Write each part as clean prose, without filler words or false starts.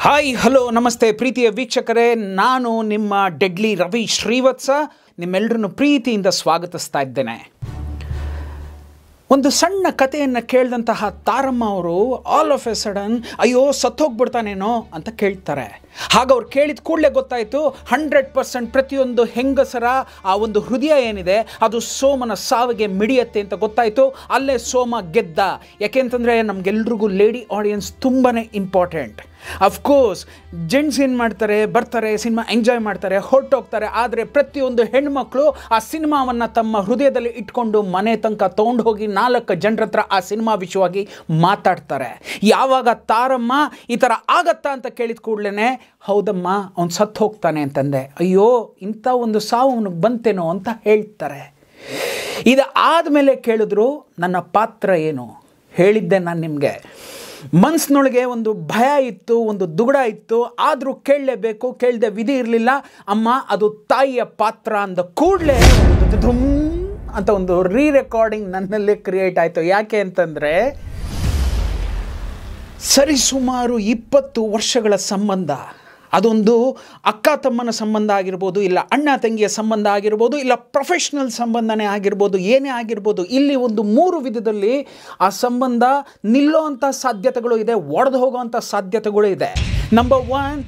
Hi hello ನಮಸ್ತೆ ಪ್ರೀತಿಯ ವೀಕ್ಷಕರೇ, ನಾನು ನಿಮ್ಮ ಡೆಡ್ಲಿ ರವಿ ಶ್ರೀವತ್ಸ ನಿಮ್ಮೆಲ್ಲರನ್ನು ಪ್ರೀತಿಯಿಂದ ಸ್ವಾಗತಿಸ್ತಾ ಇದ್ದೇನೆ. ಒಂದು ಸಣ್ಣ ಕಥೆಯನ್ನು ಕೇಳಿದಂತಹ ತಾರಮ್ಮ ಅವರು ಆಲ್ ಆಫ್ ಎ ಸಡನ್ ಅಯ್ಯೋ ಸತ್ತೋಗ್ಬಿಡ್ತಾನೇನೋ ಅಂತ ಕೇಳ್ತಾರೆ. ಹಾಗವ್ರು ಕೇಳಿದ ಕೂಡಲೇ ಗೊತ್ತಾಯಿತು 100% ಪ್ರತಿಯೊಂದು ಹೆಂಗಸರ ಆ ಒಂದು ಹೃದಯ ಏನಿದೆ ಅದು ಸೋಮನ ಸಾವಿಗೆ ಮಿಡಿಯತ್ತೆ ಅಂತ ಗೊತ್ತಾಯಿತು. ಅಲ್ಲೇ ಸೋಮ ಗೆದ್ದ. ಯಾಕೆಂತಂದರೆ ನಮಗೆಲ್ರಿಗೂ ಲೇಡಿ ಆಡಿಯನ್ಸ್ ತುಂಬಾ ಇಂಪಾರ್ಟೆಂಟ್. ಅಫ್ಕೋರ್ಸ್ ಜೆಂಟ್ಸ್ ಏನು ಮಾಡ್ತಾರೆ, ಬರ್ತಾರೆ, ಸಿನಿಮಾ ಎಂಜಾಯ್ ಮಾಡ್ತಾರೆ, ಹೊರಟೋಗ್ತಾರೆ. ಆದರೆ ಪ್ರತಿಯೊಂದು ಹೆಣ್ಮಕ್ಳು ಆ ಸಿನಿಮಾವನ್ನು ತಮ್ಮ ಹೃದಯದಲ್ಲಿ ಇಟ್ಕೊಂಡು ಮನೆ ತನಕ ತೊಗೊಂಡು ಹೋಗಿ 4 ಜನರ ಹತ್ರ ಆ ಸಿನಿಮಾ ವಿಷಯವಾಗಿ ಮಾತಾಡ್ತಾರೆ. ಯಾವಾಗ ತಾರಮ್ಮ ಈ ಥರ ಆಗತ್ತಾ ಅಂತ ಕೇಳಿದ ಕೂಡಲೇ ಹೌದಮ್ಮ ಅವ್ನು ಸತ್ತು ಹೋಗ್ತಾನೆ ಅಂತಂದೆ. ಅಯ್ಯೋ ಇಂಥ ಒಂದು ಸಾವು ಅವನಿಗೆ ಬಂತೇನೋ ಅಂತ ಹೇಳ್ತಾರೆ. ಇದು ಆದಮೇಲೆ ಕೇಳಿದ್ರು ನನ್ನ ಪಾತ್ರ ಏನು ಹೇಳಿದ್ದೆ. ನಾನು ನಿಮಗೆ ಮನಸ್ಸಿನೊಳಗೆ ಒಂದು ಭಯ ಇತ್ತು, ಒಂದು ದುಗುಡ ಇತ್ತು, ಆದರೂ ಕೇಳಲೇಬೇಕು, ಕೇಳದೆ ವಿಧಿ ಇರಲಿಲ್ಲ. ಅಮ್ಮ ಅದು ತಾಯಿಯ ಪಾತ್ರ ಅಂದ ಕೂಡಲೇ ಧುಮ್ ಅಂತ ಒಂದು ರೆಕಾರ್ಡಿಂಗ್ ನನ್ನಲ್ಲೇ ಕ್ರಿಯೇಟ್ ಆಯಿತು. ಯಾಕೆ ಅಂತಂದರೆ ಸರಿಸುಮಾರು 20 ವರ್ಷಗಳ ಸಂಬಂಧ, ಅದೊಂದು ಅಕ್ಕ ತಮ್ಮನ ಸಂಬಂಧ ಆಗಿರ್ಬೋದು, ಇಲ್ಲ ಅಣ್ಣ ತಂಗಿಯ ಸಂಬಂಧ ಆಗಿರ್ಬೋದು, ಇಲ್ಲ ಪ್ರೊಫೆಷ್ನಲ್ ಸಂಬಂಧನೇ ಆಗಿರ್ಬೋದು, ಏನೇ ಆಗಿರ್ಬೋದು. ಇಲ್ಲಿ ಒಂದು 3 ವಿಧದಲ್ಲಿ ಆ ಸಂಬಂಧ ನಿಲ್ಲೋವಂಥ ಸಾಧ್ಯತೆಗಳು ಇದೆ, ಒಡೆದು ಹೋಗೋವಂಥ ಸಾಧ್ಯತೆಗಳು ಇದೆ. ನಂಬರ್ 1,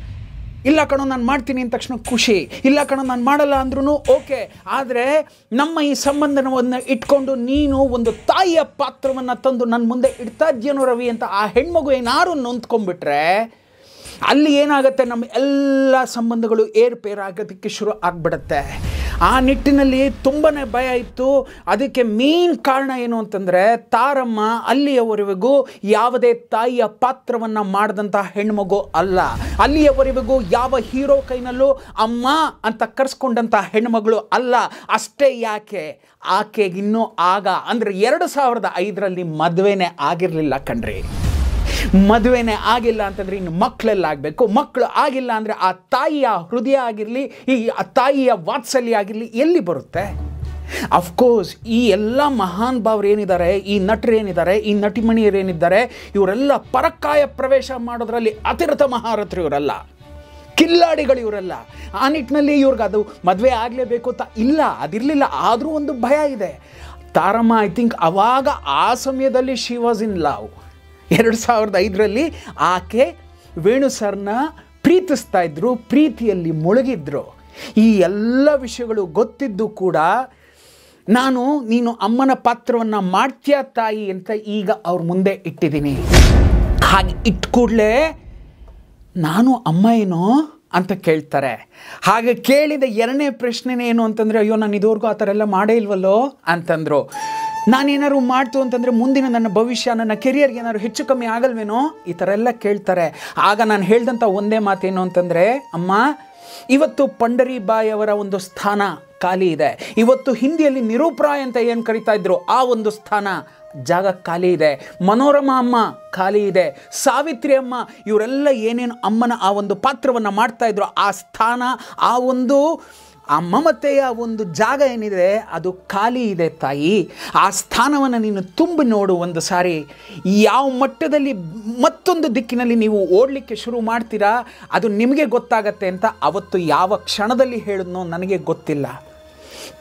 ಇಲ್ಲ ಕಣೋ ನಾನು ಮಾಡ್ತೀನಿ ಅಂದ ತಕ್ಷಣ ಖುಷಿ, ಇಲ್ಲ ಕಣೋ ನಾನು ಮಾಡಲ್ಲ ಅಂದ್ರೂ ಓಕೆ. ಆದರೆ ನಮ್ಮ ಈ ಸಂಬಂಧವನ್ನು ಇಟ್ಕೊಂಡು ನೀನು ಒಂದು ತಾಯಿಯ ಪಾತ್ರವನ್ನು ತಂದು ನನ್ನ ಮುಂದೆ ಇಡ್ತಾ ಇದ್ದೀನೋ ರವಿ ಅಂತ ಆ ಹೆಣ್ಮಗು ಏನಾರು ನೊಂದ್ಕೊಂಡ್ಬಿಟ್ರೆ ಅಲ್ಲಿ ಏನಾಗುತ್ತೆ, ನಮ್ಮ ಎಲ್ಲ ಸಂಬಂಧಗಳು ಏರ್ಪೇರಾಗೋದಕ್ಕೆ ಶುರು ಆಗಿಬಿಡುತ್ತೆ. ಆ ನಿಟ್ಟಿನಲ್ಲಿ ತುಂಬಾ ಭಯ ಇತ್ತು. ಅದಕ್ಕೆ ಮೇನ್ ಕಾರಣ ಏನು ಅಂತಂದರೆ ತಾರಮ್ಮ ಅಲ್ಲಿಯವರೆಗೂ ಯಾವುದೇ ತಾಯಿಯ ಪಾತ್ರವನ್ನು ಮಾಡಿದಂಥ ಹೆಣ್ಮಗು ಅಲ್ಲ. ಅಲ್ಲಿಯವರೆಗೂ ಯಾವ ಹೀರೋ ಕೈನಲ್ಲೂ ಅಮ್ಮ ಅಂತ ಕರೆಸ್ಕೊಂಡಂಥ ಹೆಣ್ಮಗಳು ಅಲ್ಲ. ಅಷ್ಟೇ ಯಾಕೆ, ಆಕೆಗೆ ಇನ್ನೂ ಅಂದರೆ 2005ರಲ್ಲಿ ಮದುವೆನೇ ಆಗಿರಲಿಲ್ಲ ಕಣ್ರಿ. ಮದುವೆನೇ ಆಗಿಲ್ಲ ಅಂತಂದರೆ ಇನ್ನು ಮಕ್ಕಳೆಲ್ಲ ಆಗಬೇಕು. ಮಕ್ಕಳು ಆಗಿಲ್ಲ ಅಂದರೆ ಆ ತಾಯಿಯ ಹೃದಯ ಆಗಿರಲಿ, ಈ ತಾಯಿಯ ವಾತ್ಸಲ್ಯ ಆಗಿರಲಿ ಎಲ್ಲಿ ಬರುತ್ತೆ? ಅಫ್ಕೋರ್ಸ್ ಈ ಎಲ್ಲ ಮಹಾನ್ ಭಾವರು ಏನಿದ್ದಾರೆ, ಈ ನಟರು ಏನಿದ್ದಾರೆ, ಈ ನಟಿಮಣಿಯರು ಏನಿದ್ದಾರೆ, ಇವರೆಲ್ಲ ಪರಕಾಯ ಪ್ರವೇಶ ಮಾಡೋದ್ರಲ್ಲಿ ಅತಿರಥ ಮಹಾರಥರು ಇವರಲ್ಲ, ಕಿಲ್ಲಾಡಿಗಳು ಇವರಲ್ಲ. ಆ ನಿಟ್ಟಿನಲ್ಲಿ ಇವ್ರಿಗೆ ಅದು ಮದುವೆ ಆಗಲೇಬೇಕು ಅಂತ ಇಲ್ಲ, ಅದಿರಲಿಲ್ಲ. ಆದರೂ ಒಂದು ಭಯ ಇದೆ. ತಾರಮ್ಮ ಐ ಥಿಂಕ್ ಆವಾಗ ಆ ಸಮಯದಲ್ಲಿ ಶಿ ವಾಸ್ ಇನ್ ಲವ್. 2005ರಲ್ಲಿ ಆಕೆ ವೇಣು ಸರ್ನ ಪ್ರೀತಿಸ್ತಾ ಇದ್ರು, ಪ್ರೀತಿಯಲ್ಲಿ ಮುಳುಗಿದ್ರು. ಈ ಎಲ್ಲ ವಿಷಯಗಳು ಗೊತ್ತಿದ್ದು ಕೂಡ ನೀನು ಅಮ್ಮನ ಪಾತ್ರವನ್ನು ಮಾಡ್ತೀಯ ತಾಯಿ ಅಂತ ಈಗ ಅವ್ರ ಮುಂದೆ ಇಟ್ಟಿದ್ದೀನಿ. ಹಾಗೆ ಇಟ್ಕೂಡಲೇ ನಾನು ಅಮ್ಮ ಏನೋ ಅಂತ ಕೇಳ್ತಾರೆ. ಹಾಗೆ ಕೇಳಿದ 2ನೇ ಪ್ರಶ್ನೆನೇನು ಅಂತಂದರೆ ಅಯ್ಯೋ ನಾನು ಇದುವರೆಗೂ ಆ ಥರ ಎಲ್ಲ ಮಾಡೇ ಇಲ್ವಲ್ಲೋ ಅಂತಂದರು. ನಾನೇನಾದ್ರು ಮಾಡ್ತು ಅಂತಂದರೆ ಮುಂದಿನ ನನ್ನ ಭವಿಷ್ಯ, ನನ್ನ ಕೆರಿಯರ್ಗೆ ಏನಾದ್ರು ಹೆಚ್ಚು ಕಮ್ಮಿ ಆಗಲ್ವೇನೋ, ಈ ಥರ ಎಲ್ಲ ಕೇಳ್ತಾರೆ. ಆಗ ನಾನು ಹೇಳಿದಂಥ ಒಂದೇ ಮಾತೇನು ಅಂತಂದರೆ ಅಮ್ಮ ಇವತ್ತು ಪಂಡರೀಬಾಯಿ ಅವರ ಒಂದು ಸ್ಥಾನ ಖಾಲಿ ಇದೆ. ಇವತ್ತು ಹಿಂದಿಯಲ್ಲಿ ನಿರೂಪರಾಯ್ ಅಂತ ಏನು ಕರಿತಾ ಇದ್ರು ಆ ಒಂದು ಸ್ಥಾನ ಜಾಗ ಖಾಲಿ ಇದೆ. ಮನೋರಮಾ ಅಮ್ಮ ಖಾಲಿ ಇದೆ. ಸಾವಿತ್ರಿ ಅಮ್ಮ ಇವರೆಲ್ಲ ಏನೇನು ಅಮ್ಮನ ಆ ಒಂದು ಪಾತ್ರವನ್ನು ಮಾಡ್ತಾಯಿದ್ರು ಆ ಸ್ಥಾನ, ಆ ಮಮತೆಯ ಒಂದು ಜಾಗ ಏನಿದೆ ಅದು ಖಾಲಿ ಇದೆ ತಾಯಿ. ಆ ಸ್ಥಾನವನ್ನು ನೀನು ತುಂಬಿ ನೋಡು ಒಂದು ಸಾರಿ. ಯಾವ ಮಟ್ಟದಲ್ಲಿ ಮತ್ತೊಂದು ದಿಕ್ಕಿನಲ್ಲಿ ನೀವು ಓಡಲಿಕ್ಕೆ ಶುರು ಮಾಡ್ತೀರಾ ಅದು ನಿಮಗೆ ಗೊತ್ತಾಗತ್ತೆ ಅಂತ ಅವತ್ತು ಯಾವ ಕ್ಷಣದಲ್ಲಿ ಹೇಳಿದ್ನೋ ನನಗೆ ಗೊತ್ತಿಲ್ಲ.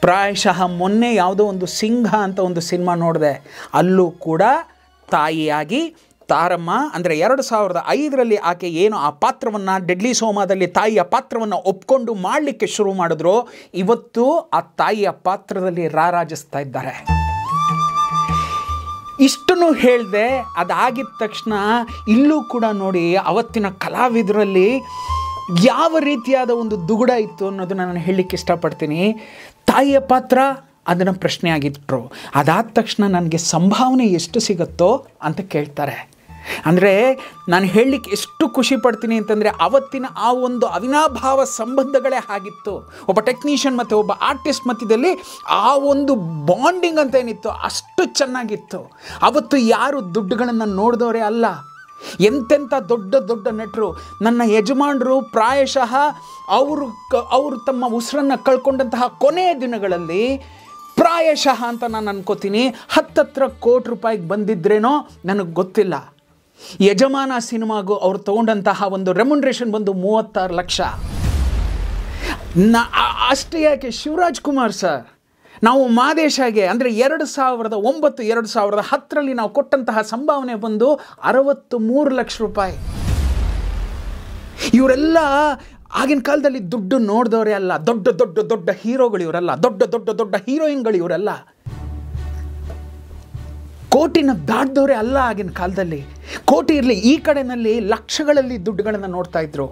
ಪ್ರಾಯಶಃ ಮೊನ್ನೆ ಯಾವುದೋ ಒಂದು ಸಿಂಹ ಅಂತ ಒಂದು ಸಿನಿಮಾ ನೋಡಿದೆ. ಅಲ್ಲೂ ಕೂಡ ತಾಯಿಯಾಗಿ ತಾರಮ್ಮ ಅಂದರೆ 2005ರಲ್ಲಿ ಆಕೆ ಏನು ಆ ಪಾತ್ರವನ್ನು ಡೆಡ್ಲಿ ಸೋಮಾದಲ್ಲಿ ತಾಯಿಯ ಪಾತ್ರವನ್ನು ಒಪ್ಕೊಂಡು ಮಾಡಲಿಕ್ಕೆ ಶುರು ಮಾಡಿದ್ರು, ಇವತ್ತು ಆ ತಾಯಿಯ ಪಾತ್ರದಲ್ಲಿ ರಾರಾಜಿಸ್ತಾ ಇದ್ದಾರೆ. ಇಷ್ಟನ್ನು ಹೇಳಿದೆ. ಅದಾಗಿದ್ದ ತಕ್ಷಣ ಇಲ್ಲೂ ಕೂಡ ನೋಡಿ ಅವತ್ತಿನ ಕಲಾವಿದರಲ್ಲಿ ಯಾವ ರೀತಿಯಾದ ಒಂದು ದುಗುಡ ಇತ್ತು ಅನ್ನೋದನ್ನು ನಾನು ಹೇಳಲಿಕ್ಕೆ ಇಷ್ಟಪಡ್ತೀನಿ. ತಾಯಿಯ ಪಾತ್ರ ಅದನ್ನು ಪ್ರಶ್ನೆ ಆಗಿಟ್ರು. ಅದಾದ ತಕ್ಷಣ ನನಗೆ ಸಂಭಾವನೆ ಎಷ್ಟು ಸಿಗುತ್ತೋ ಅಂತ ಕೇಳ್ತಾರೆ. ಅಂದರೆ ನಾನು ಹೇಳಲಿಕ್ಕೆ ಎಷ್ಟು ಖುಷಿ ಪಡ್ತೀನಿ ಅಂತಂದರೆ ಅವತ್ತಿನ ಆ ಒಂದು ಅವಿನಾಭಾವ ಸಂಬಂಧಗಳೇ ಆಗಿತ್ತು. ಒಬ್ಬ ಟೆಕ್ನಿಷಿಯನ್ ಮತ್ತು ಒಬ್ಬ ಆರ್ಟಿಸ್ಟ್ ಮಧ್ಯದಲ್ಲಿ ಆ ಒಂದು ಬಾಂಡಿಂಗ್ ಅಂತ ಏನಿತ್ತು ಅಷ್ಟು ಚೆನ್ನಾಗಿತ್ತು. ಅವತ್ತು ಯಾರು ದುಡ್ಡುಗಳನ್ನು ನೋಡಿದವರೇ ಅಲ್ಲ. ಎಂತೆಂಥ ದೊಡ್ಡ ದೊಡ್ಡ ನಟರು, ನನ್ನ ಯಜಮಾನರು ಪ್ರಾಯಶಃ ಅವರು ತಮ್ಮ ಉಸಿರನ್ನು ಕಳ್ಕೊಂಡಂತಹ ಕೊನೆಯ ದಿನಗಳಲ್ಲಿ ಪ್ರಾಯಶಃ ಅಂತ ನಾನು ಅನ್ಕೋತೀನಿ 10 ಕೋಟಿ ರೂಪಾಯಿಗೆ ಬಂದಿದ್ರೇನೋ ನನಗೆ ಗೊತ್ತಿಲ್ಲ. ಯಜಮಾನ ಸಿನಿಮಾಗೂ ಅವ್ರು ತೊಗೊಂಡಂತಹ ಒಂದು ರೆಮ್ಯುನರೇಷನ್ ಬಂದು 36 ಲಕ್ಷ. ಅಷ್ಟೇ ಯಾಕೆ ಶಿವರಾಜ್ ಕುಮಾರ್ ಸರ್, ನಾವು ಮಾದೇಶಾಗೆ ಅಂದರೆ 2009 2010ರಲ್ಲಿ ನಾವು ಕೊಟ್ಟಂತಹ ಸಂಭಾವನೆ ಬಂದು 63 ಲಕ್ಷ ರೂಪಾಯಿ. ಇವರೆಲ್ಲ ಆಗಿನ ಕಾಲದಲ್ಲಿ ದುಡ್ಡು ನೋಡಿದವರೇ ಅಲ್ಲ, ದೊಡ್ಡ ದೊಡ್ಡ ದೊಡ್ಡ ಹೀರೋಗಳು ಇವರೆಲ್ಲ, ದೊಡ್ಡ ದೊಡ್ಡ ದೊಡ್ಡ ಹೀರೋಯಿನ್ಗಳು ಇವರೆಲ್ಲ, ಕೋಟಿನ ದಾಟಿದವರೇ ಅಲ್ಲ ಆಗಿನ ಕಾಲದಲ್ಲಿ. ಕೋಟಿ ಇರಲಿ, ಈ ಕಡೆಯಲ್ಲಿ ಲಕ್ಷಗಳಲ್ಲಿ ದುಡ್ಡುಗಳನ್ನು ನೋಡ್ತಾ ಇದ್ರು.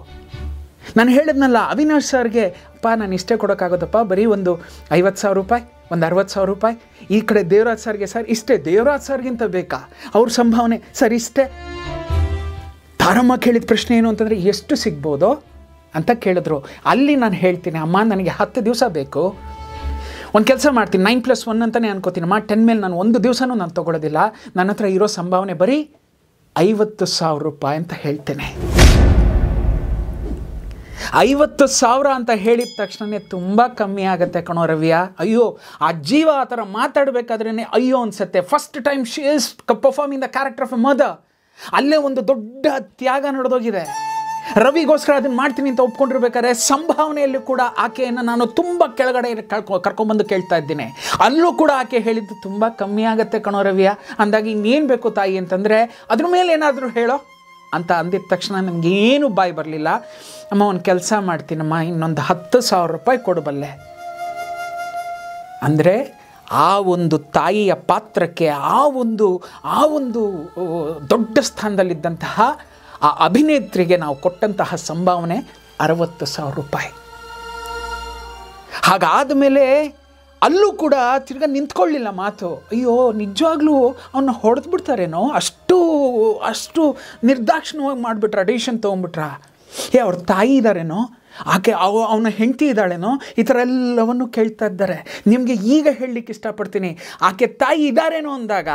ನಾನು ಹೇಳಿದ್ನಲ್ಲ ಅವಿನಾಶ್ ಸರ್ಗೆ, ಅಪ್ಪ ನಾನು ಇಷ್ಟೇ ಕೊಡೋಕ್ಕಾಗೋದಪ್ಪ, ಬರೀ ಒಂದು 50,000 ರೂಪಾಯಿ, ಒಂದು 60,000 ರೂಪಾಯಿ. ಈ ಕಡೆ ದೇವರಾಜ್ ಸರ್ಗೆ, ಸರ್ ಇಷ್ಟೇ, ದೇವರಾಜ್ ಸರ್ಗಿಂತ ಬೇಕಾ ಅವ್ರ ಸಂಭಾವನೆ, ಸರ್ ಇಷ್ಟೇ. ತಾರಮ್ಮ ಕೇಳಿದ ಪ್ರಶ್ನೆ ಏನು ಅಂತಂದರೆ ಎಷ್ಟು ಸಿಗ್ಬೋದೋ ಅಂತ ಕೇಳಿದ್ರು. ಅಲ್ಲಿ ನಾನು ಹೇಳ್ತೀನಿ, ಅಮ್ಮ ನನಗೆ 10 ದಿವಸ ಬೇಕು, ಒಂದು ಕೆಲಸ ಮಾಡ್ತೀನಿ, 9+1 ಅಂತಲೇ ಅನ್ಕೋತೀನಿ, 10 ಮೇಲೆ ನಾನು ಒಂದು ದಿವಸನೂ ನಾನು ತೊಗೊಳೋದಿಲ್ಲ, ನನ್ನ ಹತ್ರ ಇರೋ ಸಂಭಾವನೆ ಬರೀ 50,000 ರೂಪಾಯಿ ಅಂತ ಹೇಳ್ತೇನೆ. 50,000 ಅಂತ ಹೇಳಿದ ತಕ್ಷಣವೇ ತುಂಬ ಕಮ್ಮಿ ಆಗುತ್ತೆ ಕಣೋ ರವಿಯ. ಅಯ್ಯೋ, ಆ ಜೀವ ಆ ಥರ ಮಾತಾಡಬೇಕಾದ್ರೇ ಅಯ್ಯೋ ಅನಿಸುತ್ತೆ. First time she is performing the character of A mother. ಅಲ್ಲೇ ಒಂದು ದೊಡ್ಡ ತ್ಯಾಗ ನಡೆದೋಗಿದೆ. ರವಿಗೋಸ್ಕರ ಅದನ್ನು ಮಾಡ್ತೀನಿ ಅಂತ ಒಪ್ಕೊಂಡಿರ್ಬೇಕಾದ್ರೆ ಸಂಭಾವನೆಯಲ್ಲಿ ಕೂಡ ಆಕೆಯನ್ನು ನಾನು ತುಂಬ ಕೆಳಗಡೆ ಕರ್ಕೊಂಬಂದು ಕೇಳ್ತಾ ಇದ್ದೀನಿ. ಅಲ್ಲೂ ಕೂಡ ಆಕೆ ಹೇಳಿದ್ದು ತುಂಬ ಕಮ್ಮಿ ಆಗುತ್ತೆ ಕಣೋ ರವಿಯ. ಅಂದಾಗ ಇನ್ನೇನು ಬೇಕು ತಾಯಿ ಅಂತಂದರೆ ಅದ್ರ ಮೇಲೆ ಏನಾದರೂ ಹೇಳೋ ಅಂತ ಅಂದಿದ ತಕ್ಷಣ ನನಗೇನು ಬಾಯಿ ಬರಲಿಲ್ಲ. ಅಮ್ಮ ಒಂದು ಕೆಲಸ ಮಾಡ್ತೀನಮ್ಮ, ಇನ್ನೊಂದು 10,000 ರೂಪಾಯಿ ಕೊಡಬಲ್ಲೆ ಅಂದರೆ ಆ ಒಂದು ತಾಯಿಯ ಪಾತ್ರಕ್ಕೆ ಆ ಒಂದು ದೊಡ್ಡ ಸ್ಥಾನದಲ್ಲಿದ್ದಂತಹ ಆ ಅಭಿನೇತ್ರಿಗೆ ನಾವು ಕೊಟ್ಟಂತಹ ಸಂಭಾವನೆ 60,000 ರೂಪಾಯಿ. ಹಾಗಾದ ಮೇಲೆ ಅಲ್ಲೂ ಕೂಡ ತಿರ್ಗಾ ನಿಂತ್ಕೊಳ್ಳಿಲ್ಲ ಮಾತು. ಅಯ್ಯೋ ನಿಜವಾಗ್ಲೂ ಅವನ್ನ ಹೊಡೆದು ಬಿಡ್ತಾರೇನೋ, ಅಷ್ಟು ನಿರ್ದಾಕ್ಷಿಣ್ಯವಾಗಿ ಮಾಡಿಬಿಟ್ರ, ಡಿಸಿಷನ್ ತೊಗೊಂಡ್ಬಿಟ್ರ. ಅವ್ರ ತಾಯಿ ಇದ್ದಾರೇನೋ, ಆಕೆ ಅವನ ಹೆಂಡತಿ ಇದ್ದಾಳೇನೋ, ಈ ಥರ ಎಲ್ಲವನ್ನು ಕೇಳ್ತಾ ಇದ್ದಾರೆ. ನಿಮಗೆ ಈಗ ಹೇಳಲಿಕ್ಕೆ ಇಷ್ಟಪಡ್ತೀನಿ, ಆಕೆ ತಾಯಿ ಇದ್ದಾರೇನೋ ಅಂದಾಗ,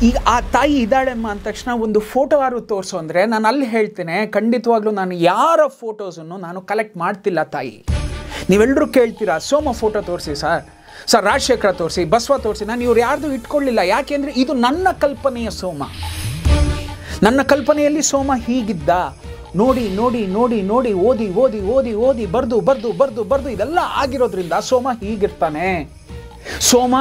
ಈಗ ಆ ತಾಯಿ ಇದ್ದಾಳೆಮ್ಮ ಅಂದ ತಕ್ಷಣ ಒಂದು ಫೋಟೋ ಯಾರು ತೋರಿಸು ಅಂದರೆ ನಾನು ಅಲ್ಲಿ ಹೇಳ್ತೇನೆ, ಖಂಡಿತವಾಗ್ಲೂ ನಾನು ಯಾರ ಫೋಟೋಸನ್ನು ನಾನು ಕಲೆಕ್ಟ್ ಮಾಡ್ತಿಲ್ಲ ತಾಯಿ. ನೀವೆಲ್ಲರೂ ಕೇಳ್ತೀರಾ ಸೋಮ ಫೋಟೋ ತೋರಿಸಿ ಸರ್ ರಾಜಶೇಖರ ತೋರಿಸಿ, ಬಸವ ತೋರಿಸಿ. ನಾನು ಇವ್ರು ಯಾರ್ದು ಇಟ್ಕೊಳ್ಳಿಲ್ಲ. ಯಾಕೆಂದರೆ ಇದು ನನ್ನ ಕಲ್ಪನೆಯ ಸೋಮ. ನನ್ನ ಕಲ್ಪನೆಯಲ್ಲಿ ಸೋಮ ಹೀಗಿದ್ದ, ನೋಡಿ ನೋಡಿ ನೋಡಿ ನೋಡಿ ಓದಿ ಓದಿ ಓದಿ ಓದಿ ಬರ್ದು ಬರ್ದು ಬರ್ದು ಬರ್ದು ಇದೆಲ್ಲ ಆಗಿರೋದ್ರಿಂದ ಸೋಮ ಹೀಗಿರ್ತಾನೆ, ಸೋಮ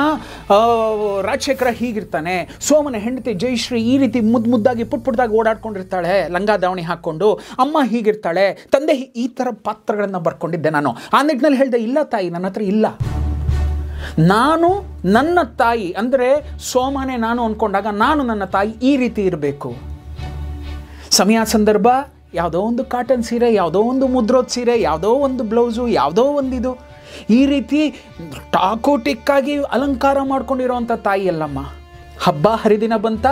ರಾಜಶೇಖರ ಹೀಗಿರ್ತಾನೆ, ಸೋಮನ ಹೆಂಡತಿ ಜಯಶ್ರೀ ಈ ರೀತಿ ಮುದ್ದಾಗಿ ಪುಟ್ಟಾಗಿ ಓಡಾಡ್ಕೊಂಡಿರ್ತಾಳೆ ಲಂಗ ದಾವಣಿ ಹಾಕ್ಕೊಂಡು, ಅಮ್ಮ ಹೀಗಿರ್ತಾಳೆ, ತಂದೆ ಈ ಥರ ಪಾತ್ರಗಳನ್ನು ಬರ್ಕೊಂಡಿದ್ದೆ ನಾನು. ಆ ನಿಟ್ಟಿನಲ್ಲಿ ಹೇಳಿದೆ, ಇಲ್ಲ ತಾಯಿ ನನ್ನ ಹತ್ರ ಇಲ್ಲ. ನಾನು ನನ್ನ ತಾಯಿ ಅಂದರೆ ಸೋಮನೇ ನಾನು ಅಂದ್ಕೊಂಡಾಗ ನಾನು ನನ್ನ ತಾಯಿ ಈ ರೀತಿ ಇರಬೇಕು. ಸಮಯ ಸಂದರ್ಭ ಯಾವುದೋ ಒಂದು ಕಾಟನ್ ಸೀರೆ, ಯಾವುದೋ ಒಂದು ಮುದ್ರೋದ್ ಸೀರೆ, ಯಾವುದೋ ಒಂದು ಬ್ಲೌಸು, ಯಾವುದೋ ಒಂದಿದು, ಈ ರೀತಿ ಟಾಕೋಟಿಕ್ಕಾಗಿ ಅಲಂಕಾರ ಮಾಡ್ಕೊಂಡಿರೋವಂಥ ತಾಯಿ ಅಲ್ಲಮ್ಮ. ಹಬ್ಬ ಹರಿದಿನ ಬಂತ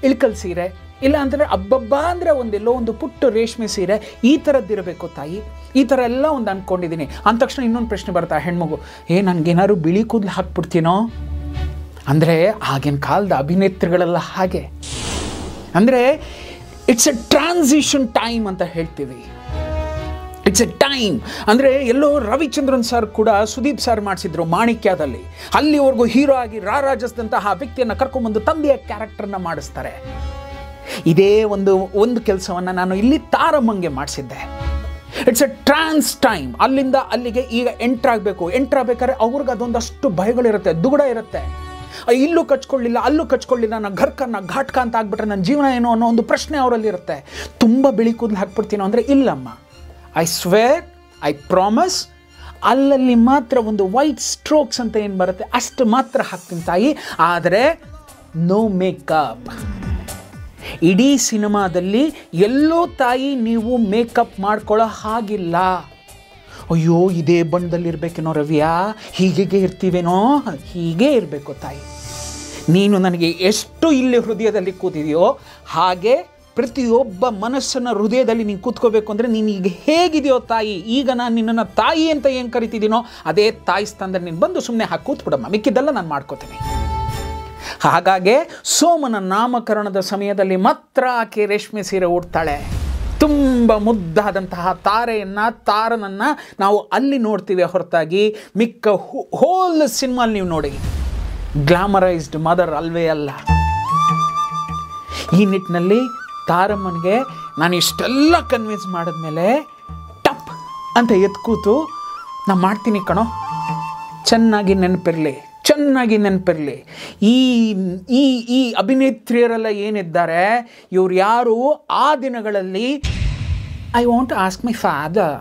ಇಳ್ಕಲ್ ಸೀರೆ, ಇಲ್ಲ ಅಂದರೆ ಹಬ್ಬಬ್ಬ ಅಂದರೆ ಒಂದೆಲ್ಲೋ ಒಂದು ಪುಟ್ಟ ರೇಷ್ಮೆ ಸೀರೆ, ಈ ಥರದ್ದಿರಬೇಕು ತಾಯಿ. ಈ ಥರ ಎಲ್ಲ ಒಂದು ಅಂದ್ಕೊಂಡಿದ್ದೀನಿ. ಅಂದ ತಕ್ಷಣ ಇನ್ನೊಂದು ಪ್ರಶ್ನೆ ಬರ್ತಾ ಹೆಣ್ಮಗು, ನನಗೇನಾದ್ರು ಬಿಳಿ ಕೂದಲು ಹಾಕ್ಬಿಡ್ತೀನೋ ಅಂದರೆ ಆಗಿನ ಕಾಲದ ಅಭಿನೇತ್ರಿಗಳೆಲ್ಲ ಹಾಗೆ. ಅಂದರೆ ಇಟ್ಸ್ ಎ ಟ್ರಾನ್ಸಿಷನ್ ಟೈಮ್ ಅಂತ ಹೇಳ್ತೀವಿ. ಇಟ್ಸ್ ಎ ಟೈಮ್ ಅಂದರೆ ಎಲ್ಲೋ ರವಿಚಂದ್ರನ್ ಸರ್ ಕೂಡ ಸುದೀಪ್ ಸರ್ ಮಾಡಿಸಿದ್ರು ಮಾಣಿಕ್ಯದಲ್ಲಿ. ಅಲ್ಲಿವರೆಗೂ ಹೀರೋ ಆಗಿ ರಾರಾಜಿಸಿದಂತಹ ವ್ಯಕ್ತಿಯನ್ನು ಕರ್ಕೊಂಡ್ಬಂದು ತಂದೆಯ ಕ್ಯಾರೆಕ್ಟರ್ನ ಮಾಡಿಸ್ತಾರೆ. ಇದೇ ಒಂದು ಕೆಲಸವನ್ನು ನಾನು ಇಲ್ಲಿ ತಾರಮ್ಮಂಗೆ ಮಾಡಿಸಿದ್ದೆ. It's a trance time. ಅಲ್ಲಿಂದ ಅಲ್ಲಿಗೆ ಈಗ ಎಂಟ್ರಾಗಬೇಕಾದ್ರೆ ಅವ್ರಿಗೆ ಅದೊಂದಷ್ಟು ಭಯಗಳಿರುತ್ತೆ, ದುಗುಡ ಇರುತ್ತೆ. ಇಲ್ಲೂ ಕಚ್ಕೊಳ್ಳಿಲ್ಲ, ಅಲ್ಲೂ ಕಚ್ಕೊಳ್ಳಿಲ್ಲ, ನಾನು ಘಾಟ್ಕ ಅಂತ ಆಗ್ಬಿಟ್ರೆ ನನ್ನ ಜೀವನ ಏನೋ ಅನ್ನೋ ಒಂದು ಪ್ರಶ್ನೆ ಅವರಲ್ಲಿರುತ್ತೆ. ತುಂಬ ಬಿಳಿ ಕೂದಲು ಹಾಕ್ಬಿಡ್ತೀನೋ ಅಂದರೆ ಇಲ್ಲಮ್ಮ, ಐ ಸ್ವೇರ್, ಐ ಪ್ರಾಮಿಸ್, ಅಲ್ಲಲ್ಲಿ ಮಾತ್ರ ಒಂದು ವೈಟ್ ಸ್ಟ್ರೋಕ್ಸ್ ಅಂತ ಏನು ಬರುತ್ತೆ ಅಷ್ಟು ಮಾತ್ರ ಹಾಕ್ತೀನಿ ತಾಯಿ. ಆದರೆ ನೋ ಮೇಕಪ್. ಇಡೀ ಸಿನಿಮಾದಲ್ಲಿ ಎಲ್ಲೋ ತಾಯಿ ನೀವು ಮೇಕಪ್ ಮಾಡ್ಕೊಳ್ಳೋ ಹಾಗಿಲ್ಲ. ಅಯ್ಯೋ ಇದೇ ಬಣ್ಣದಲ್ಲಿರಬೇಕೇನೋ ರವಿಯಾ, ಹೀಗೆ ಇರ್ತೀವೇನೋ, ಹೀಗೆ ಇರಬೇಕು ತಾಯಿ. ನೀನು ನನಗೆ ಎಷ್ಟು ಇಲ್ಲಿ ಹೃದಯದಲ್ಲಿ ಕೂತಿದೆಯೋ ಹಾಗೆ ಪ್ರತಿಯೊಬ್ಬ ಮನಸ್ಸನ್ನು ಹೃದಯದಲ್ಲಿ ನೀನು ಕೂತ್ಕೋಬೇಕು ಅಂದರೆ ನೀನು ಈಗ ಹೇಗಿದೆಯೋ ತಾಯಿ, ಈಗ ನಾನು ನಿನ್ನನ್ನು ತಾಯಿ ಅಂತ ಏನು ಕರಿತಿದ್ದೀನೋ ಅದೇ ತಾಯಿ ಸ್ಥಾನದಲ್ಲಿ ನೀನು ಬಂದು ಸುಮ್ಮನೆ ಹಾಕಿ ಕೂತ್ಬಿಡಮ್ಮ, ಮಿಕ್ಕಿದ್ದೆಲ್ಲ ನಾನು ಮಾಡ್ಕೋತೀನಿ. ಹಾಗಾಗಿ ಸೋಮನ ನಾಮಕರಣದ ಸಮಯದಲ್ಲಿ ಮಾತ್ರ ಆಕೆ ರೇಷ್ಮೆ ಸೀರೆ ಉಡ್ತಾಳೆ. ತುಂಬ ಮುದ್ದಾದಂತಹ ತಾರನನ್ನು ನಾವು ಅಲ್ಲಿ ನೋಡ್ತೀವಿ ಹೊರತಾಗಿ ಮಿಕ್ಕ ಹೋಲ್ ಸಿನಿಮಾಲ್ಲಿ ನೀವು ನೋಡಿ ಗ್ಲಾಮರೈಸ್ಡ್ ಮದರ್ ಅಲ್ವೇ ಅಲ್ಲ. ಈ ನಿಟ್ಟಿನಲ್ಲಿ ತಾರಮ್ಮನಿಗೆ ನಾನು ಇಷ್ಟೆಲ್ಲ ಕನ್ವಿನ್ಸ್ ಮಾಡಿದ್ಮೇಲೆ ಟಪ್ ಅಂತ ಎತ್ಕೂತು ನಾನು ಮಾಡ್ತೀನಿ ಕಣೋ, ಚೆನ್ನಾಗಿ ನೆನಪಿರಲಿ. ಈ ಈ ಈ ಅಭಿನೇತ್ರಿಯರೆಲ್ಲ ಏನಿದ್ದಾರೆ ಇವ್ರು ಯಾರು ಆ ದಿನಗಳಲ್ಲಿ I want to ask my father,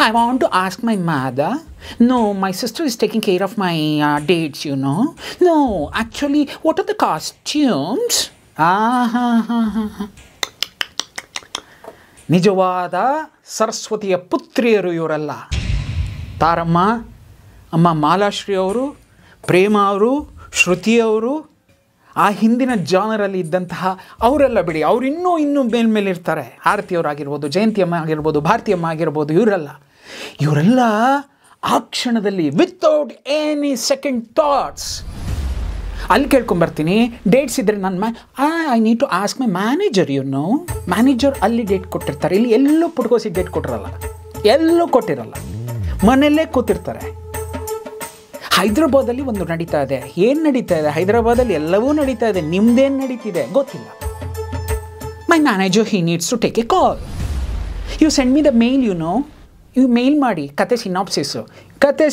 I want to ask my mother. No, my sister is taking care of my dates, you know. No, actually, what are the costumes? ನಿಜವಾದ ಸರಸ್ವತಿಯ ಪುತ್ರಿಯರು ಇವರೆಲ್ಲ. ತಾರಮ್ಮ, ಅಮ್ಮ ಮಾಲಾಶ್ರೀ ಅವರು, ಪ್ರೇಮ ಅವರು, ಶ್ರುತಿಯವರು, ಆ ಹಿಂದಿನ ಜಾನರಲ್ಲಿ ಇದ್ದಂತಹ ಅವರೆಲ್ಲ ಬಿಡಿ, ಅವ್ರು ಇನ್ನೂ ಮೇಲ್ಮೇಲಿರ್ತಾರೆ. ಆರತಿಯವರಾಗಿರ್ಬೋದು, ಜಯಂತಿಯಮ್ಮ ಆಗಿರ್ಬೋದು, ಭಾರತೀಯಮ್ಮ ಆಗಿರ್ಬೋದು, ಇವರೆಲ್ಲ ಆ ಕ್ಷಣದಲ್ಲಿ ವಿತೌಟ್ ಎನಿ ಸೆಕೆಂಡ್ ಥಾಟ್ಸ್ ಅಲ್ಲಿ ಕೇಳ್ಕೊಂಬರ್ತೀನಿ. ಡೇಟ್ಸ್ ಇದ್ದರೆ ನನ್ನ I need to ask my manager, manager ಅಲ್ಲಿ ಡೇಟ್ ಕೊಟ್ಟಿರ್ತಾರೆ. ಇಲ್ಲಿ ಎಲ್ಲೂ ಪುಟ್ಕೋಸಿ ಡೇಟ್ ಕೊಟ್ಟಿರಲ್ಲ, ಎಲ್ಲೂ ಕೊಟ್ಟಿರಲ್ಲ, ಮನೆಯಲ್ಲೇ ಕೂತಿರ್ತಾರೆ. ಹೈದರಾಬಾದಲ್ಲಿ ಒಂದು ನಡೀತಾ ಇದೆ. ಏನು ನಡೀತಾ ಇದೆ ಹೈದರಾಬಾದಲ್ಲಿ? ಎಲ್ಲವೂ ನಡೀತಾ ಇದೆ. ನಿಮ್ದೇನು ನಡೀತಿದೆ ಗೊತ್ತಿಲ್ಲ. My manager he needs to take a call. You send me the mail, ಇವು ಮೇಲ್ ಮಾಡಿ ಕತೆ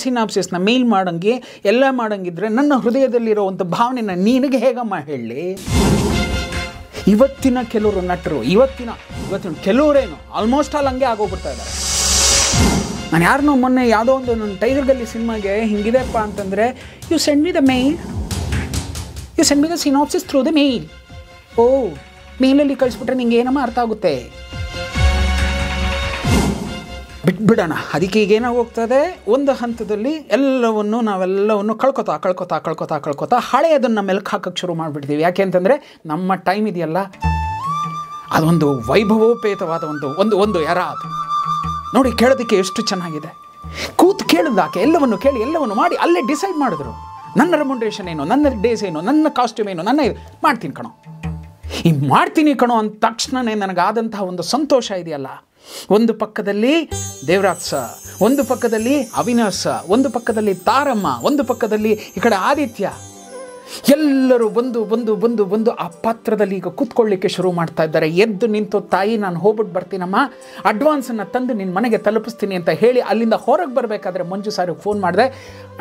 ಸಿನಾಪ್ಸಿಸ್ನ ಮೇಲ್ ಮಾಡೋಂಗೆ ಎಲ್ಲ ಮಾಡೋಂಗಿದ್ರೆ ನನ್ನ ಹೃದಯದಲ್ಲಿರೋ ಒಂದು ಭಾವನೆನ ನಿನಗೆ ಹೇಗಮ್ಮ ಹೇಳಿ? ಇವತ್ತಿನ ಕೆಲವರು ನಟರು, ಇವತ್ತಿನ ಕೆಲವರೇನು ಆಲ್ಮೋಸ್ಟ್ ಆಲ್ ಹಂಗೆ ಆಗೋಗ್ಬಿಡ್ತಾ ಇದ್ದಾರೆ. ನಾನು ಯಾರನ್ನೋ ಮೊನ್ನೆ ಯಾವುದೋ ಒಂದು ನನ್ನ ಟೈಗರ್ ಗಲ್ಲಿ ಸಿನಿಮಾಗೆ ಹಿಂಗಿದೆಪ್ಪ ಅಂತಂದರೆ, you send me the mail, you send me the synopsis through the mail. ಓ, ಮೇಲಲ್ಲಿ ಕಳಿಸ್ಬಿಟ್ರೆ ನಿಂಗೆ ಏನಮ್ಮ ಅರ್ಥ ಆಗುತ್ತೆ? ಬಿಟ್ಬಿಡೋಣ. ಅದಕ್ಕೆ ಈಗೇನಾಗಿ ಹೋಗ್ತದೆ, ಒಂದು ಹಂತದಲ್ಲಿ ನಾವೆಲ್ಲವನ್ನು ಕಳ್ಕೊತಾ ಹಳೆಯದನ್ನು ಮೆಲ್ಕು ಹಾಕೋಕ್ಕೆ ಶುರು ಮಾಡಿಬಿಡ್ತೀವಿ. ಯಾಕೆ ಅಂತಂದರೆ ನಮ್ಮ ಟೈಮ್ ಇದೆಯಲ್ಲ, ಅದೊಂದು ವೈಭವೋಪೇತವಾದ ಒಂದು ಎರ ಅದು. ನೋಡಿ, ಕೇಳೋದಕ್ಕೆ ಎಷ್ಟು ಚೆನ್ನಾಗಿದೆ. ಕೂತು ಕೇಳಿದಾಕೆ ಎಲ್ಲವನ್ನು ಕೇಳಿ ಎಲ್ಲವನ್ನು ಮಾಡಿ ಅಲ್ಲೇ ಡಿಸೈಡ್ ಮಾಡಿದ್ರು. ನನ್ನ ರೆಮ್ಯುನರೇಷನ್ ಏನು, ನನ್ನ ಡೇಸ್ ಏನು, ನನ್ನ ಕಾಸ್ಟ್ಯೂಮ್ ಏನು, ಮಾಡ್ತೀನಿ ಕಣೋ ಅಂದ ತಕ್ಷಣವೇ ನನಗಾದಂತಹ ಒಂದು ಸಂತೋಷ ಇದೆಯಲ್ಲ. ಒಂದು ಪಕ್ಕದಲ್ಲಿ ದೇವರಾಜ್ ಸರ್, ಒಂದು ಪಕ್ಕದಲ್ಲಿ ಅವಿನಾಶ್ ಸರ್, ಒಂದು ಪಕ್ಕದಲ್ಲಿ ತಾರಮ್ಮ, ಒಂದು ಪಕ್ಕದಲ್ಲಿ ಈ ಕಡೆ ಆದಿತ್ಯ, ಎಲ್ಲರೂ ಬಂದು ಆ ಪಾತ್ರದಲ್ಲಿ ಈಗ ಕೂತ್ಕೊಳ್ಳಿಕ್ಕೆ ಶುರು ಮಾಡ್ತಾ ಇದ್ದಾರೆ. ಎದ್ದು ನಿಂತು, ತಾಯಿ ನಾನು ಹೋಗ್ಬಿಟ್ಟು ಬರ್ತೀನಮ್ಮ, ಅಡ್ವಾನ್ಸನ್ನು ತಂದು ನಿನ್ನ ಮನೆಗೆ ತಲುಪಿಸ್ತೀನಿ ಅಂತ ಹೇಳಿ ಅಲ್ಲಿಂದ ಹೊರಗೆ ಬರಬೇಕಾದ್ರೆ ಮಂಜು ಸಾರಿಗೆ ಫೋನ್ ಮಾಡಿದೆ.